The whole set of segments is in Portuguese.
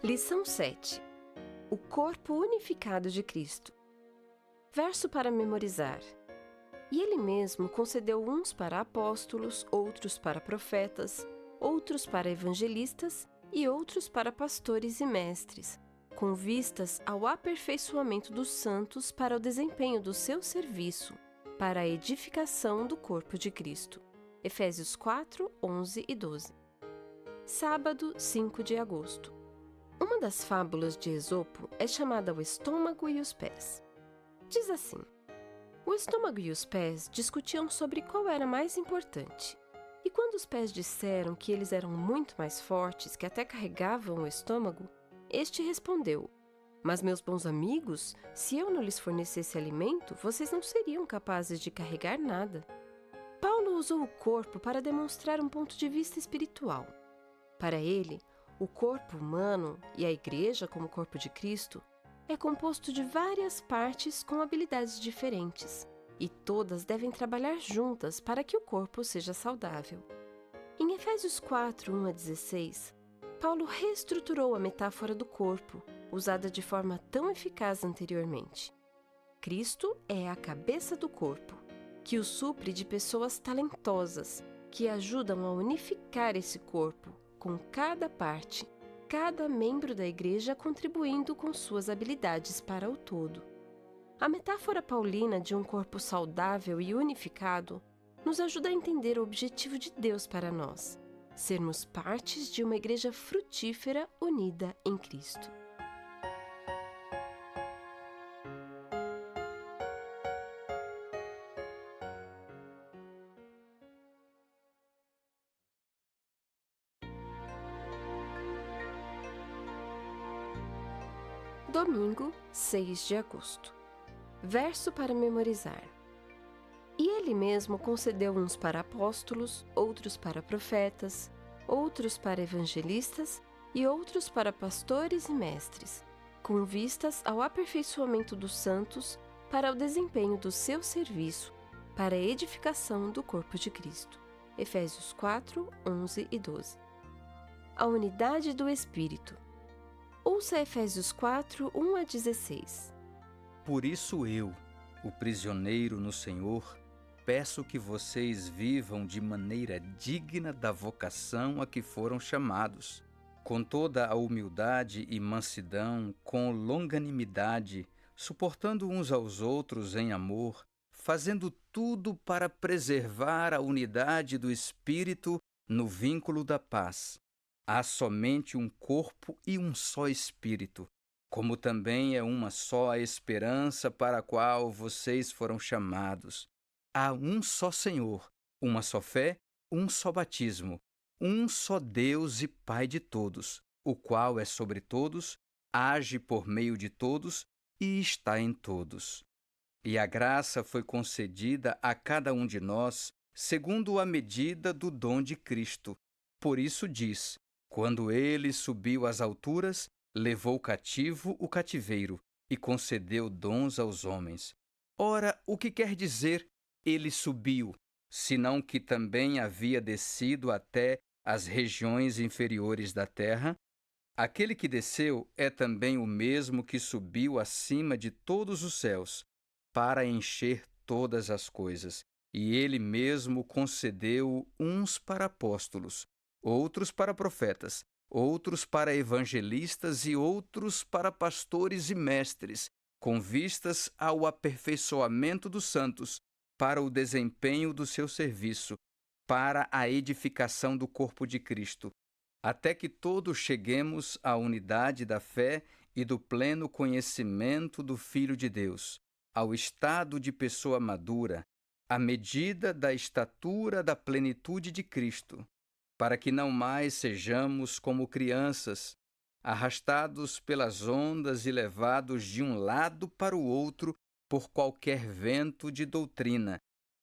Lição 7. O corpo unificado de Cristo. Verso para memorizar. E ele mesmo concedeu uns para apóstolos, outros para profetas, outros para evangelistas e outros para pastores e mestres, com vistas ao aperfeiçoamento dos santos para o desempenho do seu serviço, para a edificação do corpo de Cristo. Efésios 4, 11 e 12. Sábado, 5 de agosto. Uma das fábulas de Esopo é chamada O Estômago e os Pés. Diz assim: o estômago e os pés discutiam sobre qual era mais importante. E quando os pés disseram que eles eram muito mais fortes, que até carregavam o estômago, este respondeu: mas, meus bons amigos, se eu não lhes fornecesse alimento, vocês não seriam capazes de carregar nada. Paulo usou o corpo para demonstrar um ponto de vista espiritual. Para ele, o corpo humano e a igreja como corpo de Cristo é composto de várias partes com habilidades diferentes, e todas devem trabalhar juntas para que o corpo seja saudável. Em Efésios 4, 1 a 16, Paulo reestruturou a metáfora do corpo, usada de forma tão eficaz anteriormente. Cristo é a cabeça do corpo, que o supre de pessoas talentosas, que ajudam a unificar esse corpo, com cada parte, cada membro da igreja contribuindo com suas habilidades para o todo. A metáfora paulina de um corpo saudável e unificado nos ajuda a entender o objetivo de Deus para nós: sermos partes de uma igreja frutífera unida em Cristo. Domingo, 6 de agosto. Verso para memorizar. E ele mesmo concedeu uns para apóstolos, outros para profetas, outros para evangelistas e outros para pastores e mestres, com vistas ao aperfeiçoamento dos santos para o desempenho do seu serviço, para a edificação do corpo de Cristo. Efésios 4, 11 e 12. A unidade do Espírito. Ouça Efésios 4, 1 a 16. Por isso eu, o prisioneiro no Senhor, peço que vocês vivam de maneira digna da vocação a que foram chamados, com toda a humildade e mansidão, com longanimidade, suportando uns aos outros em amor, fazendo tudo para preservar a unidade do Espírito no vínculo da paz. Há somente um corpo e um só Espírito, como também é uma só a esperança para a qual vocês foram chamados. Há um só Senhor, uma só fé, um só batismo, um só Deus e Pai de todos, o qual é sobre todos, age por meio de todos e está em todos. E a graça foi concedida a cada um de nós, segundo a medida do dom de Cristo. Por isso diz: quando ele subiu às alturas, levou cativo o cativeiro e concedeu dons aos homens. Ora, o que quer dizer ele subiu, senão que também havia descido até as regiões inferiores da terra? Aquele que desceu é também o mesmo que subiu acima de todos os céus, para encher todas as coisas. E ele mesmo concedeu uns para apóstolos, outros para profetas, outros para evangelistas e outros para pastores e mestres, com vistas ao aperfeiçoamento dos santos, para o desempenho do seu serviço, para a edificação do corpo de Cristo, até que todos cheguemos à unidade da fé e do pleno conhecimento do Filho de Deus, ao estado de pessoa madura, à medida da estatura da plenitude de Cristo, para que não mais sejamos como crianças, arrastados pelas ondas e levados de um lado para o outro por qualquer vento de doutrina,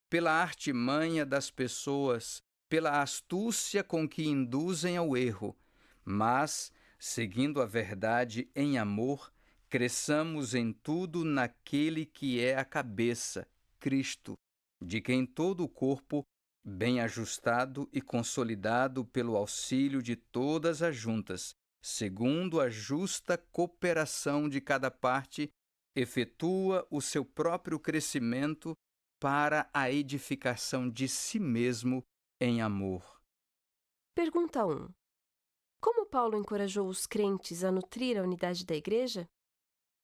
pela artimanha das pessoas, pela astúcia com que induzem ao erro, mas, seguindo a verdade em amor, cresçamos em tudo naquele que é a cabeça, Cristo, de quem todo o corpo, bem ajustado e consolidado pelo auxílio de todas as juntas, segundo a justa cooperação de cada parte, efetua o seu próprio crescimento para a edificação de si mesmo em amor. Pergunta 1. Como Paulo encorajou os crentes a nutrir a unidade da igreja?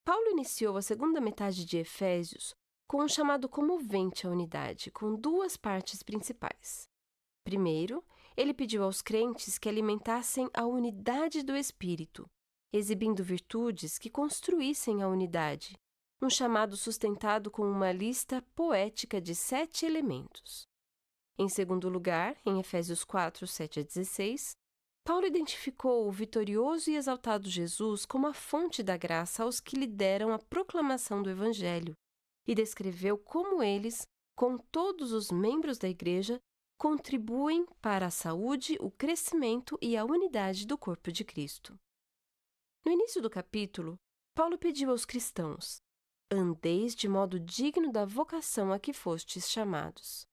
Paulo iniciou a segunda metade de Efésios com um chamado comovente à unidade, com duas partes principais. Primeiro, ele pediu aos crentes que alimentassem a unidade do Espírito, exibindo virtudes que construíssem a unidade, um chamado sustentado com uma lista poética de 7 elementos. Em segundo lugar, em Efésios 4, 7 a 16, Paulo identificou o vitorioso e exaltado Jesus como a fonte da graça aos que lhe deram a proclamação do Evangelho e descreveu como eles, com todos os membros da igreja, contribuem para a saúde, o crescimento e a unidade do corpo de Cristo. No início do capítulo, Paulo pediu aos cristãos: andeis de modo digno da vocação a que fostes chamados.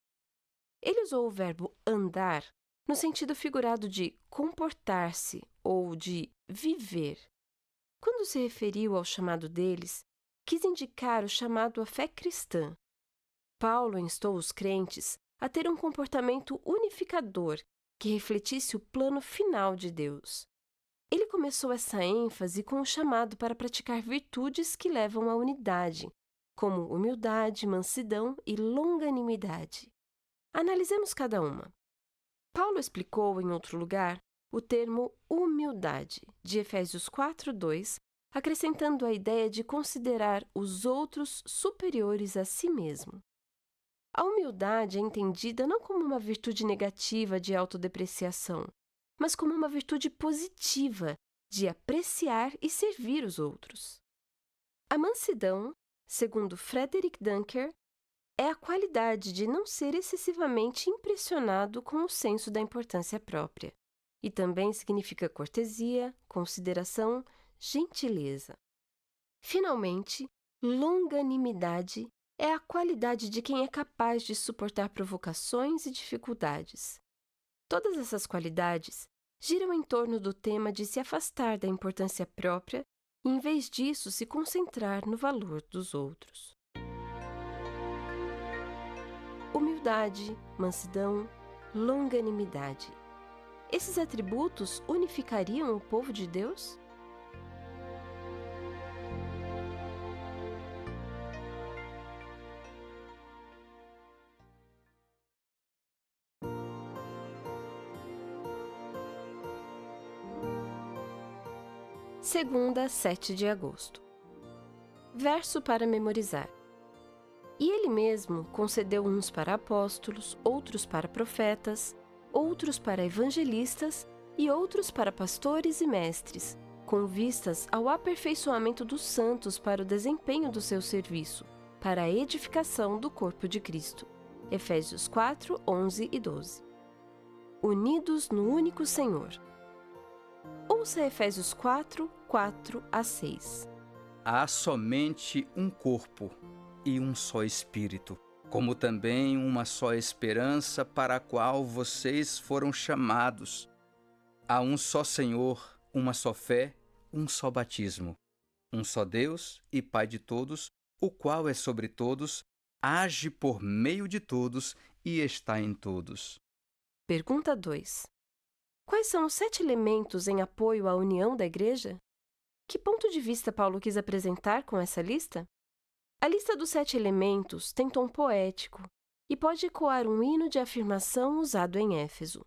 Ele usou o verbo andar no sentido figurado de comportar-se ou de viver. Quando se referiu ao chamado deles, quis indicar o chamado à fé cristã. Paulo instou os crentes a ter um comportamento unificador que refletisse o plano final de Deus. Ele começou essa ênfase com o chamado para praticar virtudes que levam à unidade, como humildade, mansidão e longanimidade. Analisemos cada uma. Paulo explicou, em outro lugar, o termo humildade, de Efésios 4:2, acrescentando a ideia de considerar os outros superiores a si mesmo. A humildade é entendida não como uma virtude negativa de autodepreciação, mas como uma virtude positiva de apreciar e servir os outros. A mansidão, segundo Frederick Dunker, é a qualidade de não ser excessivamente impressionado com o senso da importância própria, e também significa cortesia, consideração, gentileza. Finalmente, longanimidade é a qualidade de quem é capaz de suportar provocações e dificuldades. Todas essas qualidades giram em torno do tema de se afastar da importância própria e, em vez disso, se concentrar no valor dos outros. Humildade, mansidão, longanimidade. Esses atributos unificariam o povo de Deus? Segunda, 7 de agosto. Verso para memorizar. E ele mesmo concedeu uns para apóstolos, outros para profetas, outros para evangelistas e outros para pastores e mestres, com vistas ao aperfeiçoamento dos santos para o desempenho do seu serviço, para a edificação do corpo de Cristo. Efésios 4, 11 e 12. Unidos no único Senhor. Ouça Efésios 4, 4 a 6. Há somente um corpo e um só Espírito, como também uma só esperança para a qual vocês foram chamados. Há um só Senhor, uma só fé, um só batismo, um só Deus e Pai de todos, o qual é sobre todos, age por meio de todos e está em todos. Pergunta 2. Quais são os 7 elementos em apoio à união da Igreja? Que ponto de vista Paulo quis apresentar com essa lista? A lista dos 7 elementos tem tom poético e pode ecoar um hino de afirmação usado em Éfeso.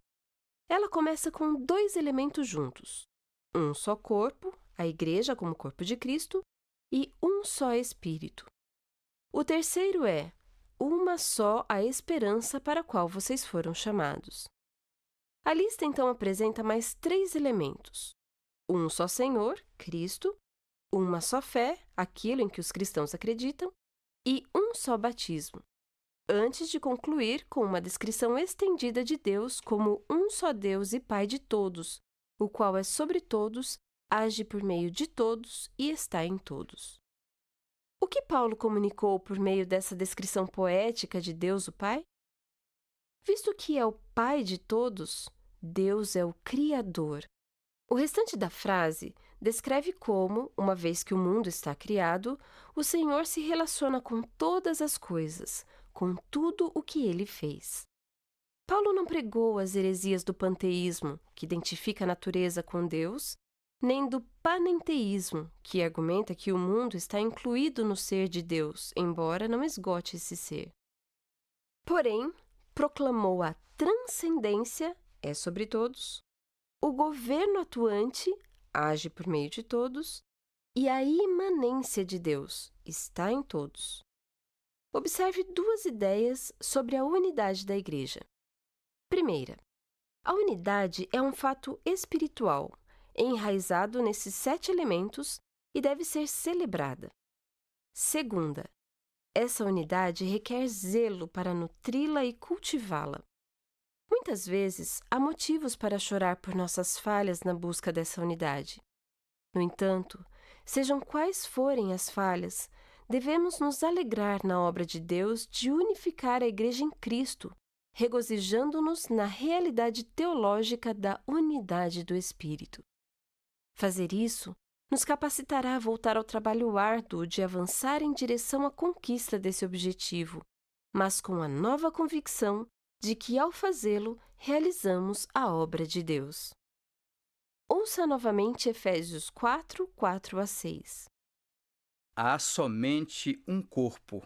Ela começa com 2 elementos juntos: um só corpo, a Igreja como corpo de Cristo, e um só Espírito. O terceiro é uma só a esperança para a qual vocês foram chamados. A lista então apresenta mais 3 elementos: um só Senhor, Cristo, uma só fé, aquilo em que os cristãos acreditam, e um só batismo, antes de concluir com uma descrição estendida de Deus como um só Deus e Pai de todos, o qual é sobre todos, age por meio de todos e está em todos. O que Paulo comunicou por meio dessa descrição poética de Deus o Pai? Visto que é o Pai de todos, Deus é o Criador, O restante da frase descreve como, uma vez que o mundo está criado, o Senhor se relaciona com todas as coisas, com tudo o que ele fez. Paulo não pregou as heresias do panteísmo, que identifica a natureza com Deus, nem do panenteísmo, que argumenta que o mundo está incluído no ser de Deus, embora não esgote esse ser. Porém, proclamou a transcendência, é sobre todos, o governo atuante, age por meio de todos, e a imanência de Deus, está em todos. Observe duas ideias sobre a unidade da Igreja. Primeira, a unidade é um fato espiritual, enraizado nesses 7 elementos e deve ser celebrada. Segunda, essa unidade requer zelo para nutri-la e cultivá-la. Muitas vezes, há motivos para chorar por nossas falhas na busca dessa unidade. No entanto, sejam quais forem as falhas, devemos nos alegrar na obra de Deus de unificar a Igreja em Cristo, regozijando-nos na realidade teológica da unidade do Espírito. Fazer isso nos capacitará a voltar ao trabalho árduo de avançar em direção à conquista desse objetivo, mas com a nova convicção de que, ao fazê-lo, realizamos a obra de Deus. Ouça novamente Efésios 4, 4-6. Há somente um corpo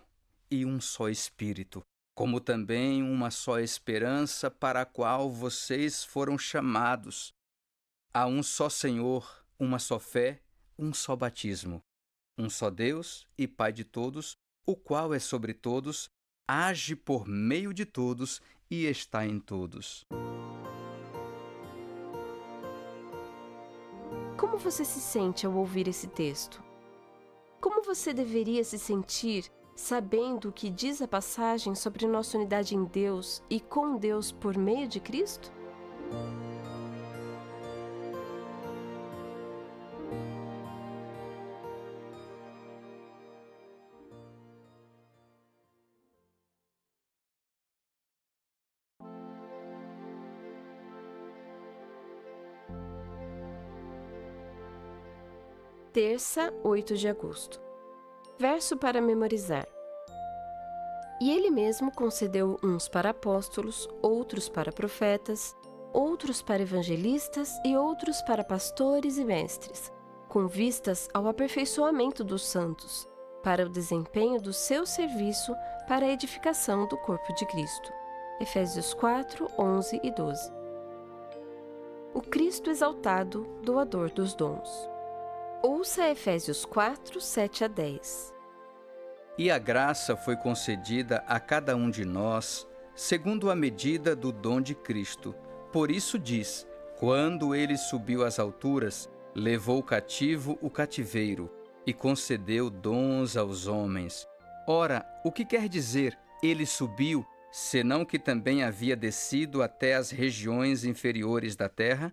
e um só Espírito, como também uma só esperança para a qual vocês foram chamados. Há um só Senhor, uma só fé, um só batismo, um só Deus e Pai de todos, o qual é sobre todos, age por meio de todos e está em todos. Como você se sente ao ouvir esse texto? Como você deveria se sentir sabendo o que diz a passagem sobre nossa unidade em Deus e com Deus por meio de Cristo? Terça, 8 de agosto. Verso para memorizar. E ele mesmo concedeu uns para apóstolos, outros para profetas, outros para evangelistas e outros para pastores e mestres, com vistas ao aperfeiçoamento dos santos, para o desempenho do seu serviço para a edificação do corpo de Cristo. Efésios 4, 11 e 12. O Cristo exaltado, doador dos dons. Ouça Efésios 4, 7-10. E a graça foi concedida a cada um de nós, segundo a medida do dom de Cristo. Por isso diz, quando ele subiu às alturas, levou cativo o cativeiro e concedeu dons aos homens. Ora, o que quer dizer, ele subiu, senão que também havia descido até as regiões inferiores da terra?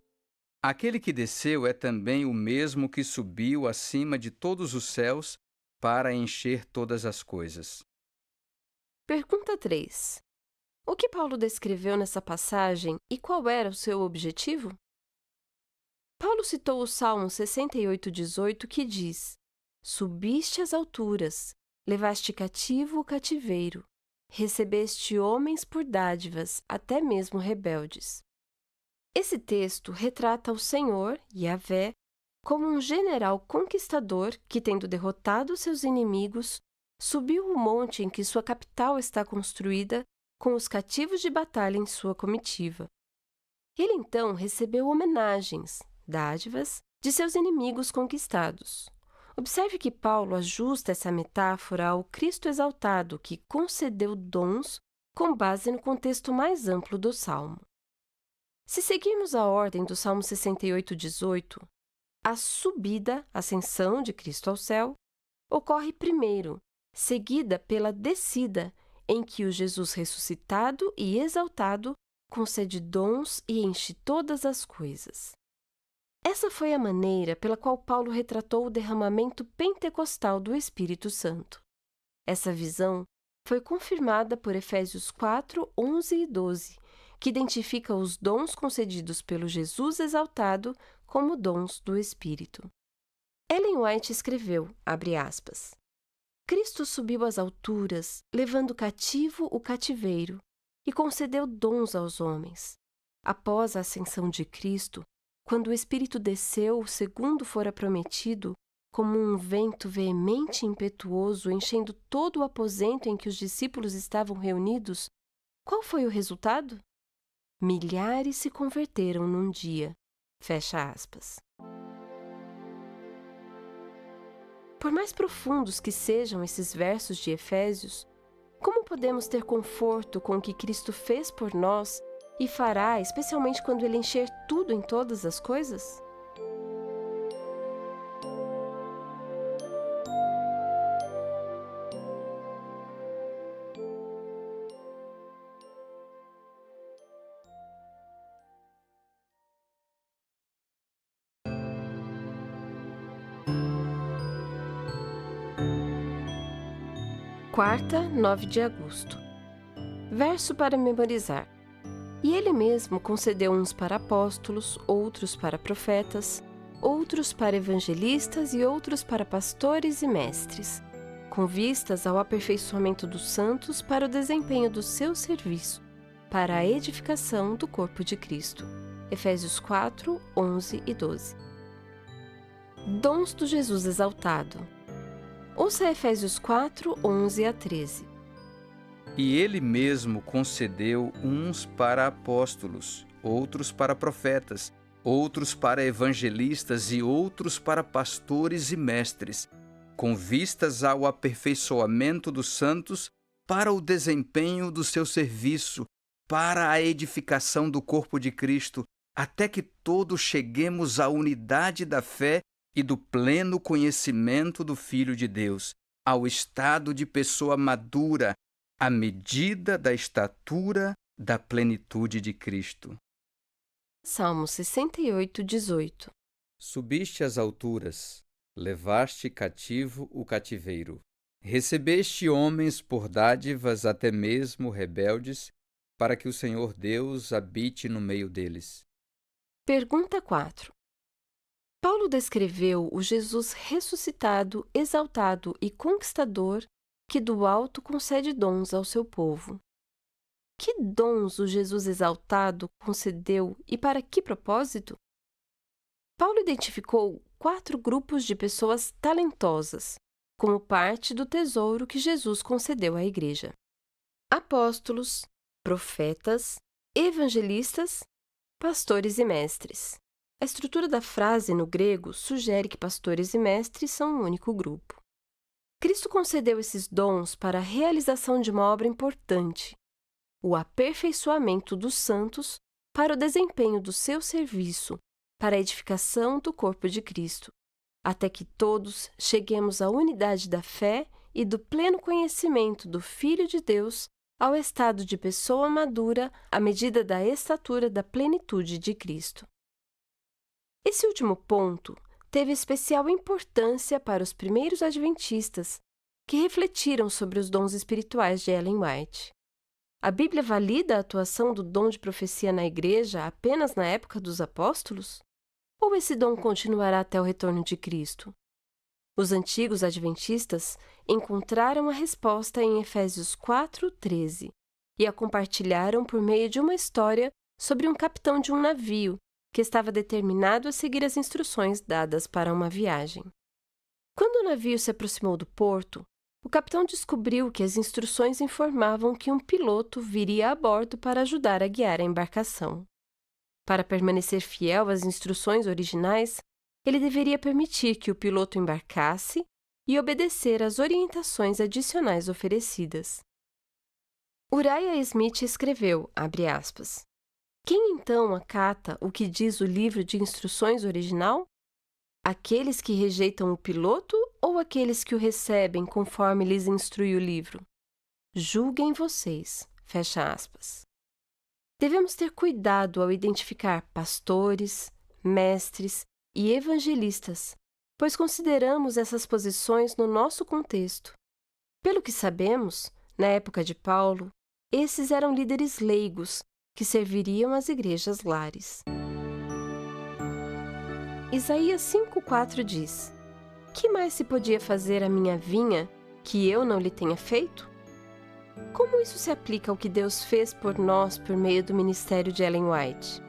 Aquele que desceu é também o mesmo que subiu acima de todos os céus para encher todas as coisas. Pergunta 3. O que Paulo descreveu nessa passagem e qual era o seu objetivo? Paulo citou o Salmo 68:18, que diz: Subiste às alturas, levaste cativo o cativeiro, recebeste homens por dádivas, até mesmo rebeldes. Esse texto retrata o Senhor, Yahvé, como um general conquistador que, tendo derrotado seus inimigos, subiu o monte em que sua capital está construída, com os cativos de batalha em sua comitiva. Ele então recebeu homenagens, dádivas, de seus inimigos conquistados. Observe que Paulo ajusta essa metáfora ao Cristo exaltado, que concedeu dons com base no contexto mais amplo do Salmo. Se seguirmos a ordem do Salmo 68:18, a subida, ascensão de Cristo ao céu, ocorre primeiro, seguida pela descida, em que o Jesus ressuscitado e exaltado concede dons e enche todas as coisas. Essa foi a maneira pela qual Paulo retratou o derramamento pentecostal do Espírito Santo. Essa visão foi confirmada por Efésios 4, 11 e 12, que identifica os dons concedidos pelo Jesus exaltado como dons do Espírito. Ellen White escreveu, abre aspas, Cristo subiu às alturas, levando cativo o cativeiro, e concedeu dons aos homens. Após a ascensão de Cristo, quando o Espírito desceu, segundo fora prometido, como um vento veemente e impetuoso, enchendo todo o aposento em que os discípulos estavam reunidos, qual foi o resultado? Milhares se converteram num dia. Fecha aspas. Por mais profundos que sejam esses versos de Efésios, como podemos ter conforto com o que Cristo fez por nós e fará, especialmente quando Ele encher tudo em todas as coisas? Quarta, 9 de agosto. Verso para memorizar. E Ele mesmo concedeu uns para apóstolos, outros para profetas, outros para evangelistas e outros para pastores e mestres, com vistas ao aperfeiçoamento dos santos para o desempenho do seu serviço, para a edificação do corpo de Cristo. Efésios 4, 11 e 12. Dons do Jesus exaltado. Ouça Efésios 4, 11 a 13. E Ele mesmo concedeu uns para apóstolos, outros para profetas, outros para evangelistas e outros para pastores e mestres, com vistas ao aperfeiçoamento dos santos para o desempenho do seu serviço, para a edificação do corpo de Cristo, até que todos cheguemos à unidade da fé e do pleno conhecimento do Filho de Deus, ao estado de pessoa madura, à medida da estatura da plenitude de Cristo. Salmo 68, 18. Subiste às alturas, levaste cativo o cativeiro. Recebeste homens por dádivas até mesmo rebeldes, para que o Senhor Deus habite no meio deles. Pergunta 4. Paulo descreveu o Jesus ressuscitado, exaltado e conquistador que do alto concede dons ao seu povo. Que dons o Jesus exaltado concedeu e para que propósito? Paulo identificou 4 grupos de pessoas talentosas, como parte do tesouro que Jesus concedeu à Igreja: apóstolos, profetas, evangelistas, pastores e mestres. A estrutura da frase no grego sugere que pastores e mestres são um único grupo. Cristo concedeu esses dons para a realização de uma obra importante, o aperfeiçoamento dos santos para o desempenho do seu serviço, para a edificação do corpo de Cristo, até que todos cheguemos à unidade da fé e do pleno conhecimento do Filho de Deus, ao estado de pessoa madura à medida da estatura da plenitude de Cristo. Esse último ponto teve especial importância para os primeiros adventistas, que refletiram sobre os dons espirituais de Ellen White. A Bíblia valida a atuação do dom de profecia na Igreja apenas na época dos apóstolos? Ou esse dom continuará até o retorno de Cristo? Os antigos adventistas encontraram a resposta em Efésios 4:13 e a compartilharam por meio de uma história sobre um capitão de um navio que estava determinado a seguir as instruções dadas para uma viagem. Quando o navio se aproximou do porto, o capitão descobriu que as instruções informavam que um piloto viria a bordo para ajudar a guiar a embarcação. Para permanecer fiel às instruções originais, ele deveria permitir que o piloto embarcasse e obedecer às orientações adicionais oferecidas. Uriah Smith escreveu, abre aspas, quem então acata o que diz o livro de instruções original? Aqueles que rejeitam o piloto ou aqueles que o recebem conforme lhes instrui o livro? Julguem vocês, fecha aspas. Devemos ter cuidado ao identificar pastores, mestres e evangelistas, pois consideramos essas posições no nosso contexto. Pelo que sabemos, na época de Paulo, esses eram líderes leigos que serviriam às igrejas lares. Isaías 5,4 diz: Que mais se podia fazer à minha vinha que eu não lhe tenha feito? Como isso se aplica ao que Deus fez por nós por meio do ministério de Ellen White?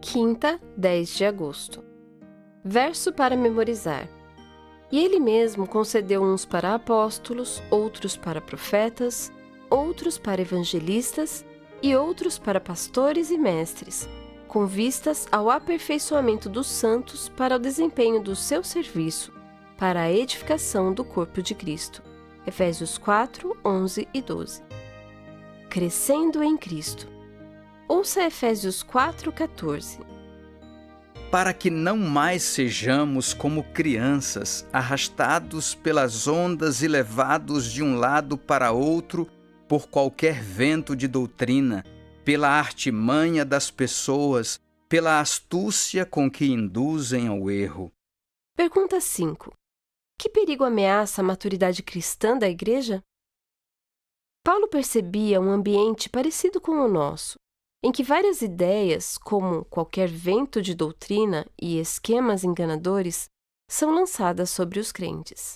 Quinta, 10 de agosto. Verso para memorizar. E ele mesmo concedeu uns para apóstolos, outros para profetas, outros para evangelistas e outros para pastores e mestres, com vistas ao aperfeiçoamento dos santos para o desempenho do seu serviço, para a edificação do corpo de Cristo. Efésios 4, 11 e 12. Crescendo em Cristo. Ouça Efésios 4,14. Para que não mais sejamos como crianças, arrastados pelas ondas e levados de um lado para outro por qualquer vento de doutrina, pela artimanha das pessoas, pela astúcia com que induzem ao erro. Pergunta 5. Que perigo ameaça a maturidade cristã da igreja? Paulo percebia um ambiente parecido com o nosso, em que várias ideias, como qualquer vento de doutrina e esquemas enganadores, são lançadas sobre os crentes.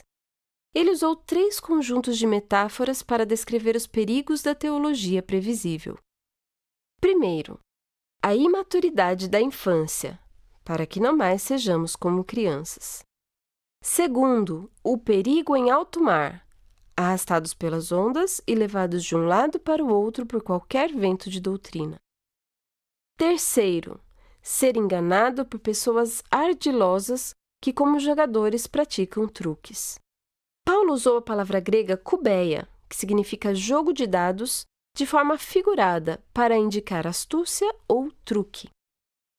Ele usou 3 conjuntos de metáforas para descrever os perigos da teologia previsível. Primeiro, a imaturidade da infância, para que não mais sejamos como crianças. Segundo, o perigo em alto mar, arrastados pelas ondas e levados de um lado para o outro por qualquer vento de doutrina. Terceiro, ser enganado por pessoas ardilosas que, como jogadores, praticam truques. Paulo usou a palavra grega kubeia, que significa jogo de dados, de forma figurada para indicar astúcia ou truque.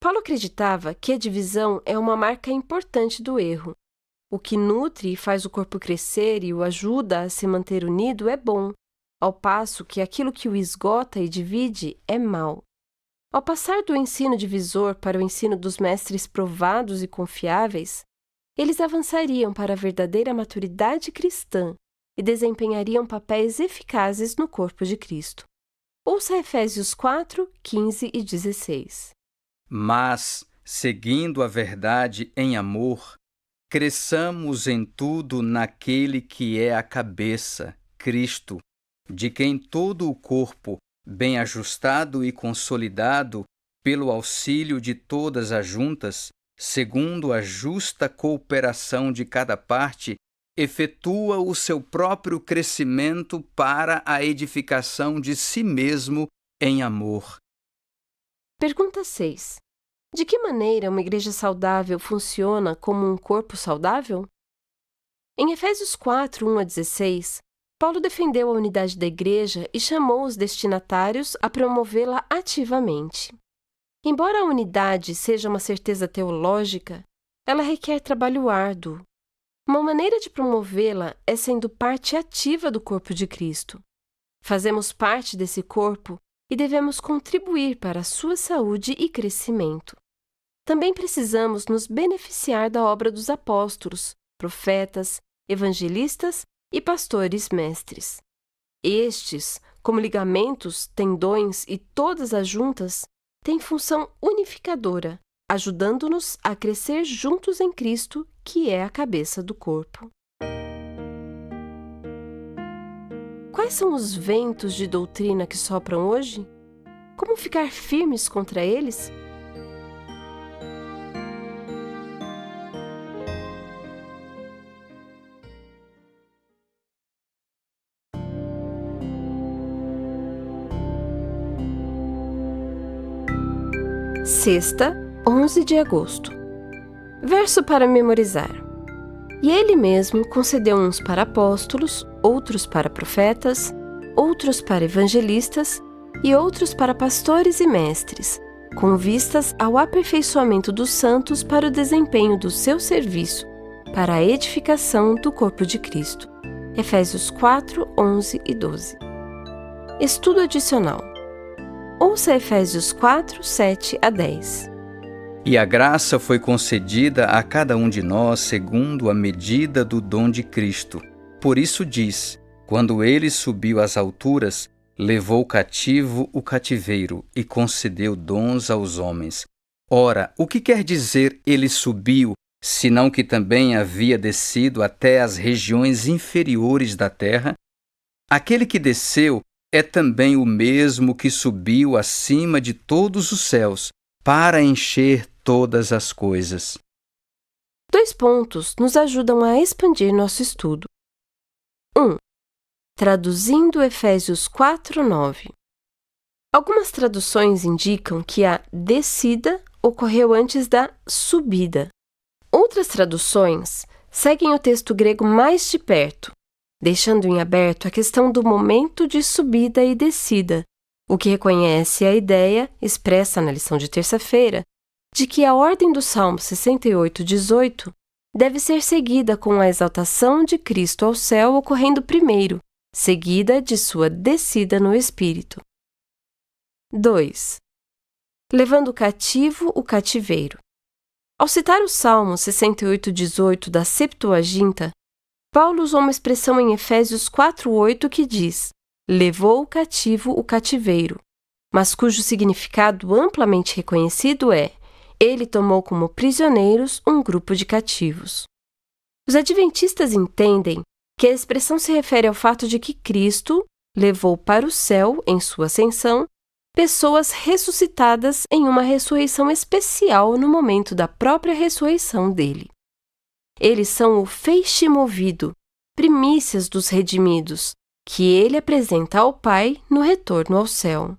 Paulo acreditava que a divisão é uma marca importante do erro. O que nutre e faz o corpo crescer e o ajuda a se manter unido é bom, ao passo que aquilo que o esgota e divide é mau. Ao passar do ensino divisor para o ensino dos mestres provados e confiáveis, eles avançariam para a verdadeira maturidade cristã e desempenhariam papéis eficazes no corpo de Cristo. Ouça Efésios 4, 15 e 16. Mas, seguindo a verdade em amor, cresçamos em tudo naquele que é a cabeça, Cristo, de quem todo o corpo, bem ajustado e consolidado pelo auxílio de todas as juntas, segundo a justa cooperação de cada parte, efetua o seu próprio crescimento para a edificação de si mesmo em amor. Pergunta 6. De que maneira uma igreja saudável funciona como um corpo saudável? Em Efésios 4, 1 a 16, Paulo defendeu a unidade da igreja e chamou os destinatários a promovê-la ativamente. Embora a unidade seja uma certeza teológica, ela requer trabalho árduo. Uma maneira de promovê-la é sendo parte ativa do corpo de Cristo. Fazemos parte desse corpo e devemos contribuir para a sua saúde e crescimento. Também precisamos nos beneficiar da obra dos apóstolos, profetas, evangelistas e pastores mestres. Estes, como ligamentos, tendões e todas as juntas, têm função unificadora, ajudando-nos a crescer juntos em Cristo, que é a cabeça do corpo. Quais são os ventos de doutrina que sopram hoje? Como ficar firmes contra eles? Sexta, 11 de agosto. Verso para memorizar. E ele mesmo concedeu uns para apóstolos, outros para profetas, outros para evangelistas e outros para pastores e mestres, com vistas ao aperfeiçoamento dos santos para o desempenho do seu serviço, para a edificação do corpo de Cristo. Efésios 4, 11 e 12. Estudo adicional. Ouça Efésios 4, 7 a 10. E a graça foi concedida a cada um de nós segundo a medida do dom de Cristo. Por isso diz: quando ele subiu às alturas, levou cativo o cativeiro e concedeu dons aos homens. Ora, o que quer dizer ele subiu, senão que também havia descido até as regiões inferiores da terra? Aquele que desceu é também o mesmo que subiu acima de todos os céus, para encher todas as coisas. 2 pontos nos ajudam a expandir nosso estudo. 1. Traduzindo Efésios 4:9. Algumas traduções indicam que a descida ocorreu antes da subida. Outras traduções seguem o texto grego mais de perto, deixando em aberto a questão do momento de subida e descida, o que reconhece a ideia, expressa na lição de terça-feira, de que a ordem do Salmo 68:18 deve ser seguida com a exaltação de Cristo ao céu ocorrendo primeiro, seguida de sua descida no Espírito. 2. Levando cativo o cativeiro. Ao citar o Salmo 68:18 da Septuaginta, Paulo usou uma expressão em Efésios 4:8 que diz: levou cativo o cativeiro, mas cujo significado amplamente reconhecido é: ele tomou como prisioneiros um grupo de cativos. Os adventistas entendem que a expressão se refere ao fato de que Cristo levou para o céu, em sua ascensão, pessoas ressuscitadas em uma ressurreição especial no momento da própria ressurreição dele. Eles são o feixe movido, primícias dos redimidos, que ele apresenta ao Pai no retorno ao céu.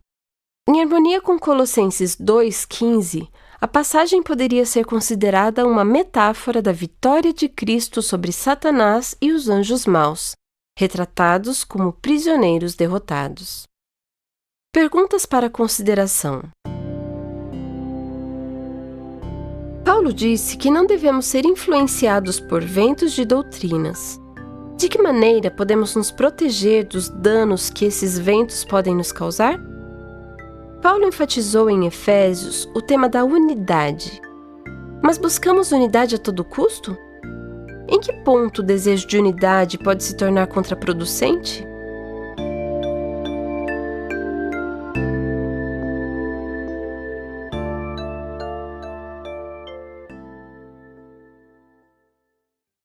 Em harmonia com Colossenses 2:15, a passagem poderia ser considerada uma metáfora da vitória de Cristo sobre Satanás e os anjos maus, retratados como prisioneiros derrotados. Perguntas para consideração. Paulo disse que não devemos ser influenciados por ventos de doutrinas. De que maneira podemos nos proteger dos danos que esses ventos podem nos causar? Paulo enfatizou em Efésios o tema da unidade. Mas buscamos unidade a todo custo? Em que ponto o desejo de unidade pode se tornar contraproducente?